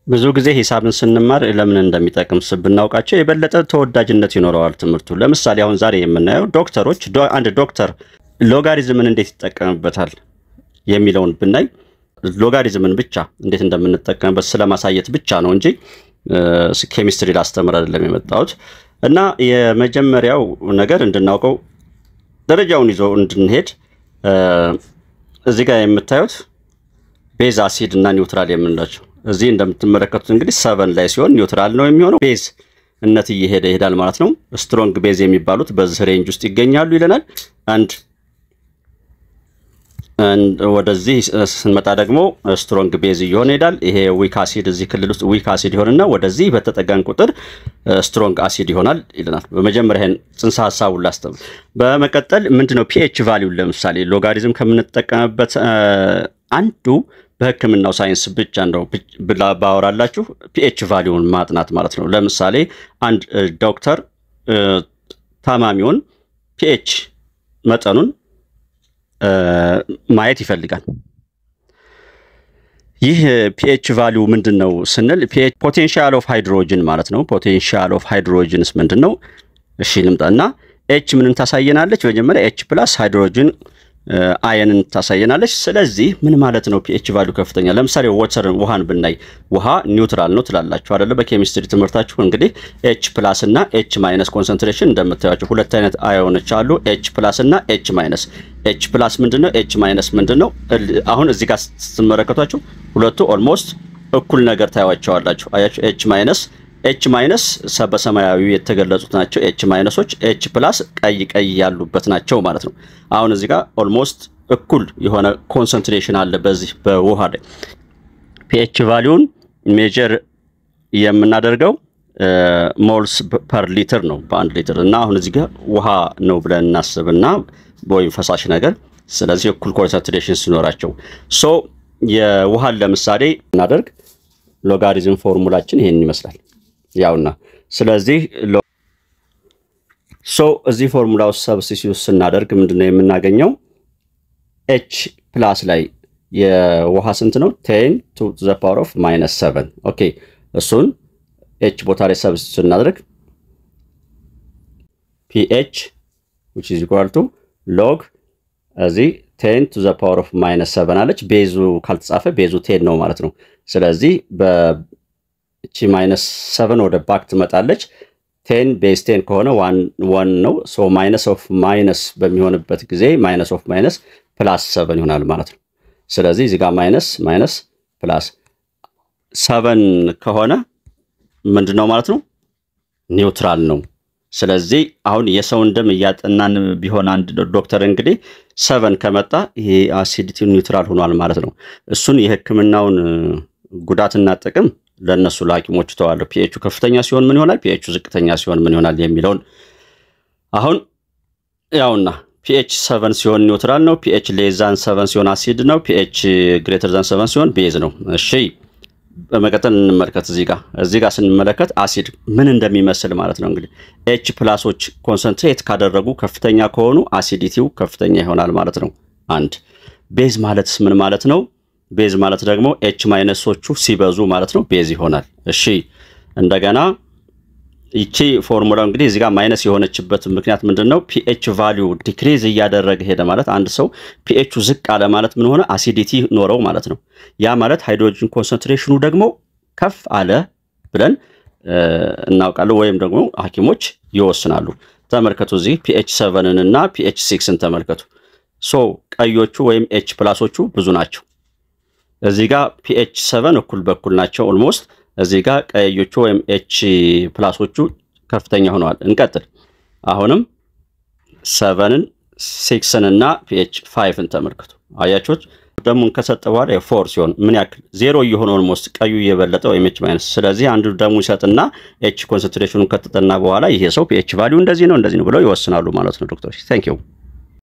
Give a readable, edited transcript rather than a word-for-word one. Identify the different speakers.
Speaker 1: ብዙ ጊዜ ሂሳብን ስንማር ለምን እንደሚጠቅም ብናውቃቸው የበለጠ ተወዳጅነት ይኖረዋል ትምህርቱ። ለምሳሌ አሁን ዛሬ የምናየው ዶክተሮች አንድ ዶክተር ሎጋሪዝምን እንዴት ይጠቀምበታል የሚለውን ብናይ ሎጋሪዝምን ብቻ እንዴት እንደምንጠቀምበት ስለማሳየት ብቻ ነው እንጂ ኬሚስትሪ ላስተምር አይደለም የመጣሁት። እና የመጀመሪያው ነገር እንድናውቀው ደረጃውን ይዞ እንድንሄድ እዚህ ጋር የምታዩት ቤዝ አሲድ እና ኒውትራል የምንላቸው እዚህ እንደምትመለከቱት እንግዲህ 7 ላይ ሲሆን ኒውትራል ነው የሚሆነው። ቤዝ እነት እየሄደ ይሄዳል ማለት ነው። ስትሮንግ ቤዝ የሚባሉት በዚህ ሬንጅ ውስጥ ይገኛሉ ይለናል። አንድ ወደዚህ ስንመጣ ደግሞ ስትሮንግ ቤዝ እየሆነ ይሄዳል። ይሄ ዊክ አሲድ እዚህ ክልል ውስጥ ዊክ አሲድ ይሆንና ወደዚህ በተጠጋን ቁጥር ስትሮንግ አሲድ ይሆናል ይለናል። በመጀመሪያ ይሄን ጽንሰ ሐሳቡን ላስተምር። በመቀጠል ምንድነው ፒኤች ቫልዩ ለምሳሌ ሎጋሪዝም ከምንጠቀምበት አንዱ በህክምናው ሳይንስ ብቻ እንደው ባወራላችሁ ፒኤች ቫልዩን ማጥናት ማለት ነው። ለምሳሌ አንድ ዶክተር ታማሚውን ፒኤች መጠኑን ማየት ይፈልጋል። ይህ ፒኤች ቫልዩ ምንድነው ስንል ፒኤች ፖቴንሻል ኦፍ ሃይድሮጅን ማለት ነው። ፖቴንሻል ኦፍ ሃይድሮጅንስ ምንድነው? እሺ ልምጣና ኤች ምንን ታሳየናለች? መጀመሪያ ኤች ፕላስ ሃይድሮጅን አየንን ታሳየናለች። ስለዚህ ምን ማለት ነው ፒኤች ቫልዩ ከፍተኛ? ለምሳሌ ውሃን ብናይ ውሃ ኒውትራል ነው ትላላችሁ አይደለ? በኬሚስትሪ ትምህርታችሁ እንግዲህ ኤች ፕላስ እና ኤች ማይነስ ኮንሰንትሬሽን እንደምታዩቸው ሁለት አይነት አዮኖች አሉ፣ ኤች ፕላስ እና ኤች ማይነስ። ኤች ፕላስ ምንድነው? ኤች ማይነስ ምንድነው? አሁን እዚህ ጋር ስትመለከቷቸው ሁለቱ ኦልሞስት እኩል ነገር ታያዋቸዋላችሁ። አያችሁ ኤች ማይነስ በሰማያዊ የተገለጹት ናቸው ኤች ማይነሶች፣ ኤች ፕላስ ቀይ ያሉበት ናቸው ማለት ነው። አሁን እዚህ ጋር ኦልሞስት እኩል የሆነ ኮንሰንትሬሽን አለ በዚህ በውሃ ላይ። ፒኤች ቫልዩን ሜጀር የምናደርገው ሞልስ ፐር ሊትር ነው በአንድ ሊትር እና አሁን እዚህ ጋር ውሃ ነው ብለን እናስብና ወይም ፈሳሽ ነገር። ስለዚህ እኩል ኮንሰንትሬሽን ሲኖራቸው የውሃን ለምሳሌ እናደርግ ሎጋሪዝም ፎርሙላችን ይሄን ይመስላል ያውና። ስለዚህ እዚህ ፎርሙላው ሰብስቲቲዩት ስናደርግ ምንድነው የምናገኘው? ኤች ፕላስ ላይ የውሃ ስንት ነው? 10 to the power of -7 ኦኬ። እሱን ኤች ቦታ ላይ ሰብስቲቲዩት ስናደርግ pH which is equal to log እዚህ 10 to the power of -7 አለች። ቤዙ ካልተጻፈ ቤዙ 10 ነው ማለት ነው። ስለዚህ እቺ -7 ወደ ባክ ትመጣለች። 10 ቤዝ 10 ከሆነ 1 ነው። ማይነስ ኦፍ ማይነስ በሚሆንበት ጊዜ ማይነስ ኦፍ ማይነስ ፕላስ 7 ይሆናል ማለት ነው። ስለዚህ እዚህ ጋር ማይነስ ፕላስ 7 ከሆነ ምንድነው ማለት ነው? ኒውትራል ነው። ስለዚህ አሁን የሰውን ደም ያጠናን ቢሆን አንድ ዶክተር እንግዲህ 7 ከመጣ ይሄ አሲዲቲው ኒውትራል ሆኗል ማለት ነው። እሱን የህክምናውን ጉዳትና ጥቅም ለነሱ ለሐኪሞቹ ተዋለው። ፒኤቹ ከፍተኛ ሲሆን ምን ይሆናል፣ ፒኤቹ ዝቅተኛ ሲሆን ምን ይሆናል የሚለውን አሁን ያውና ፒኤች 7 ሲሆን ኒውትራል ነው፣ ፒኤች ሌስ ዛን 7 ሲሆን አሲድ ነው፣ ፒኤች ግሬተር ዛን 7 ሲሆን ቤዝ ነው። እሺ በመቀጠል እንመልከት። እዚህ ጋር ስንመለከት አሲድ ምን እንደሚመስል ማለት ነው። እንግዲህ ኤች ፕላሶች ኮንሰንትሬት ካደረጉ ከፍተኛ ከሆኑ አሲዲቲው ከፍተኛ ይሆናል ማለት ነው። አንድ ቤዝ ማለትስ ምን ማለት ነው? ቤዝ ማለት ደግሞ ኤች ማይነሶቹ ሲበዙ ማለት ነው ቤዝ ይሆናል። እሺ እንደገና ይቺ ፎርሙላ እንግዲህ እዚህ ጋር ማይነስ የሆነችበት ምክንያት ምንድነው? ፒኤች ቫልዩ ዲክሪዝ እያደረገ ሄደ ማለት አንድ ሰው ፒኤቹ ዝቅ አለ ማለት ምን ሆነ? አሲዲቲ ኖረው ማለት ነው። ያ ማለት ሃይድሮጅን ኮንሰንትሬሽኑ ደግሞ ከፍ አለ ብለን እናውቃለን ወይም ደግሞ ሐኪሞች ይወስናሉ። ተመልከቱ እዚህ ፒኤች 7 እና ፒኤች 6ን ተመልከቱ። ቀዮቹ ወይም ኤች ፕላሶቹ ብዙ ናቸው። እዚህ ጋር ፒኤች 7 እኩል በኩል ናቸው ኦልሞስት። እዚህ ጋር ቀዮቹ ወይም ኤች ፕላሶቹ ከፍተኛ ሆነዋል። እንቀጥል። አሁንም 7ን 6ን እና ፒኤች 5ን ተመልከቱ። አያችሁት? ደሙን ከሰጠ በኋላ 4 ሲሆን ምን ያክል 0 እየሆነ ኦልሞስት ቀዩ እየበለጠ ወይም ኤች ማይነስ። ስለዚህ አንዱ ደሙ ይሰጥና ኤች ኮንሰንትሬሽኑን ከተጠና በኋላ ይሄ ሰው ፒኤች ቫልዩ እንደዚህ ነው ብለው ይወስናሉ ማለት ነው ዶክተሮች። ታንክ ዩ